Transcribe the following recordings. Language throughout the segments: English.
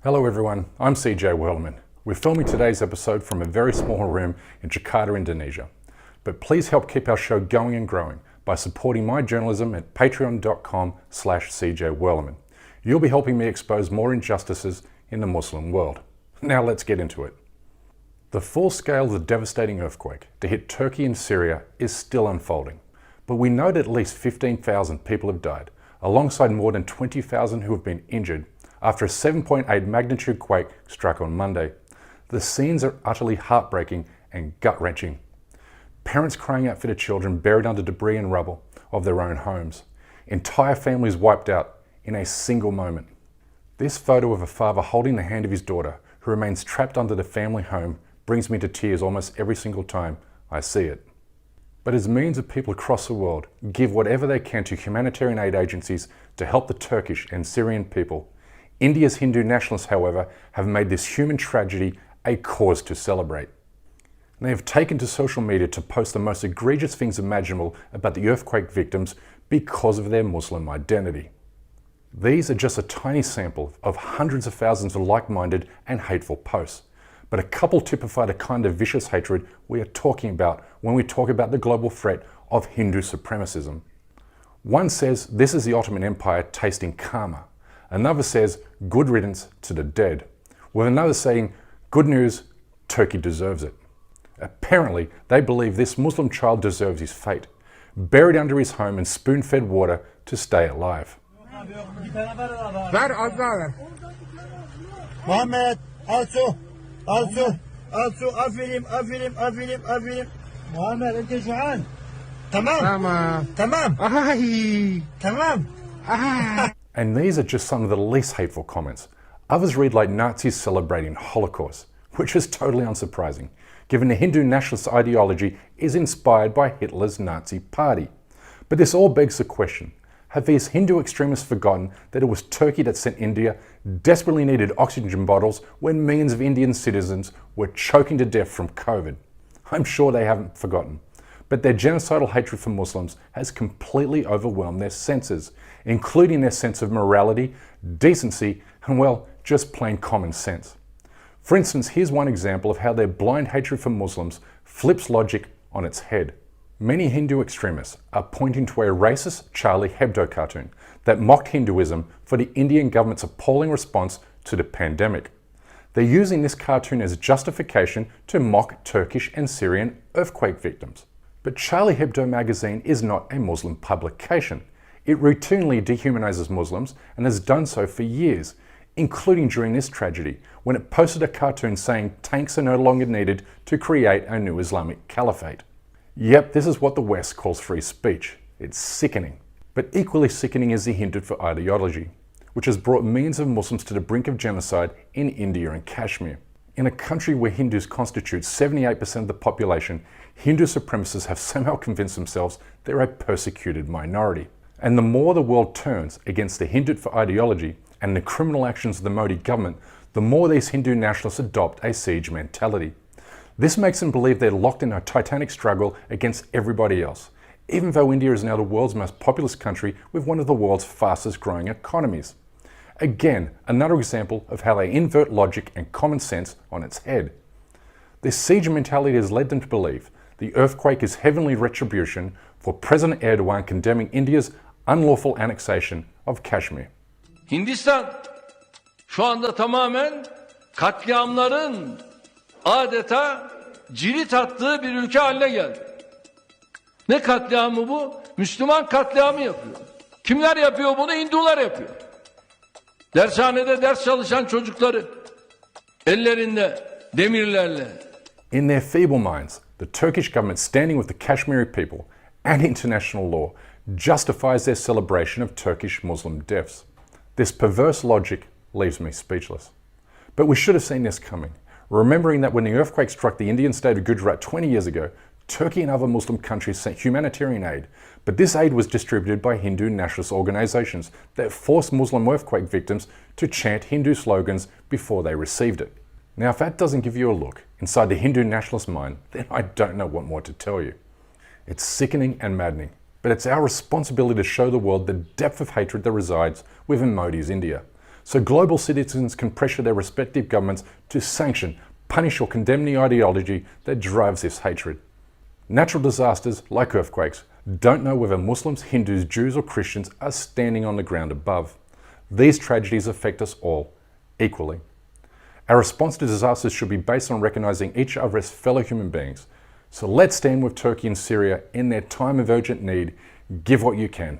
Hello everyone, I'm CJ Wellerman. We're filming today's episode from a very small room in Jakarta, Indonesia. But please help keep our show going and growing by supporting my journalism at patreon.com/CJ You'll be helping me expose more injustices in the Muslim world. Now let's get into it. The full scale of the devastating earthquake to hit Turkey and Syria is still unfolding. But we know that at least 15,000 people have died, alongside more than 20,000 who have been injured after a 7.8 magnitude quake struck on Monday. The scenes are utterly heartbreaking and gut-wrenching. Parents crying out for their children buried under debris and rubble of their own homes. Entire families wiped out in a single moment. This photo of a father holding the hand of his daughter, who remains trapped under the family home, brings me to tears almost every single time I see it. But as millions of people across the world give whatever they can to humanitarian aid agencies to help the Turkish and Syrian people, India's Hindu nationalists, however, have made this human tragedy a cause to celebrate. They have taken to social media to post the most egregious things imaginable about the earthquake victims because of their Muslim identity. These are just a tiny sample of hundreds of thousands of like-minded and hateful posts, but a couple typify the kind of vicious hatred we are talking about when we talk about the global threat of Hindu supremacism. One says this is the Ottoman Empire tasting karma. Another says, good riddance to the dead, with another saying, good news, Turkey deserves it. Apparently, they believe this Muslim child deserves his fate, buried under his home and spoon-fed water to stay alive. Muhammed, Alsu, aferin. Muhammed, انت جوعان. تمام. And these are just some of the least hateful comments. Others read like Nazis celebrating Holocaust, which is totally unsurprising, given the Hindu nationalist ideology is inspired by Hitler's Nazi party. But this all begs the question, have these Hindu extremists forgotten that it was Turkey that sent India desperately needed oxygen bottles when millions of Indian citizens were choking to death from COVID? I'm sure they haven't forgotten. But their genocidal hatred for Muslims has completely overwhelmed their senses, including their sense of morality, decency, and well, just plain common sense. For instance, here's one example of how their blind hatred for Muslims flips logic on its head. Many Hindu extremists are pointing to a racist Charlie Hebdo cartoon that mocked Hinduism for the Indian government's appalling response to the pandemic. They're using this cartoon as justification to mock Turkish and Syrian earthquake victims. But Charlie Hebdo magazine is not a Muslim publication. It routinely dehumanizes Muslims and has done so for years, including during this tragedy, when it posted a cartoon saying tanks are no longer needed to create a new Islamic caliphate. Yep, this is what the West calls free speech. It's sickening. But equally sickening is the Hindu ideology, which has brought millions of Muslims to the brink of genocide in India and Kashmir. In a country where Hindus constitute 78% of the population, Hindu supremacists have somehow convinced themselves they're a persecuted minority. And the more the world turns against the Hindu ideology and the criminal actions of the Modi government, the more these Hindu nationalists adopt a siege mentality. This makes them believe they're locked in a titanic struggle against everybody else, even though India is now the world's most populous country with one of the world's fastest growing economies. Again, another example of how they invert logic and common sense on its head. This siege mentality has led them to believe the earthquake is heavenly retribution for President Erdogan condemning India's unlawful annexation of Kashmir. Hindistan şu anda tamamen katliamların adeta cirit attığı bir ülke haline geldi. Ne katliamı bu? Müslüman katliamı yapıyor. Kimler yapıyor bunu? Hindular yapıyor. Dershanede ders çalışan çocukları ellerinde demirlerle. In their feeble minds, the Turkish government standing with the Kashmiri people and international law justifies their celebration of Turkish Muslim deaths. This perverse logic leaves me speechless. But we should have seen this coming, remembering that when the earthquake struck the Indian state of Gujarat 20 years ago, Turkey and other Muslim countries sent humanitarian aid, but this aid was distributed by Hindu nationalist organizations that forced Muslim earthquake victims to chant Hindu slogans before they received it. Now, if that doesn't give you a look inside the Hindu nationalist mind, then I don't know what more to tell you. It's sickening and maddening, but it's our responsibility to show the world the depth of hatred that resides within Modi's India. so global citizens can pressure their respective governments to sanction, punish or condemn the ideology that drives this hatred. Natural disasters, like earthquakes, don't know whether Muslims, Hindus, Jews or Christians are standing on the ground above. These tragedies affect us all equally. Our response to disasters should be based on recognizing each other as fellow human beings. So let's stand with Turkey and Syria in their time of urgent need. Give what you can.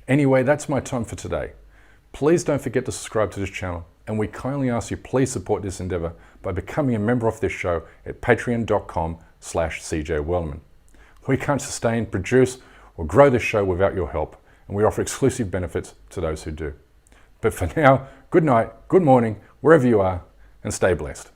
Anyway, that's my time for today. Please don't forget to subscribe to this channel, and we kindly ask you please support this endeavor by becoming a member of this show at patreon.com/CJWellman. We can't sustain, produce or grow this show without your help, and we offer exclusive benefits to those who do. But for now, good night, good morning, wherever you are, and stay blessed.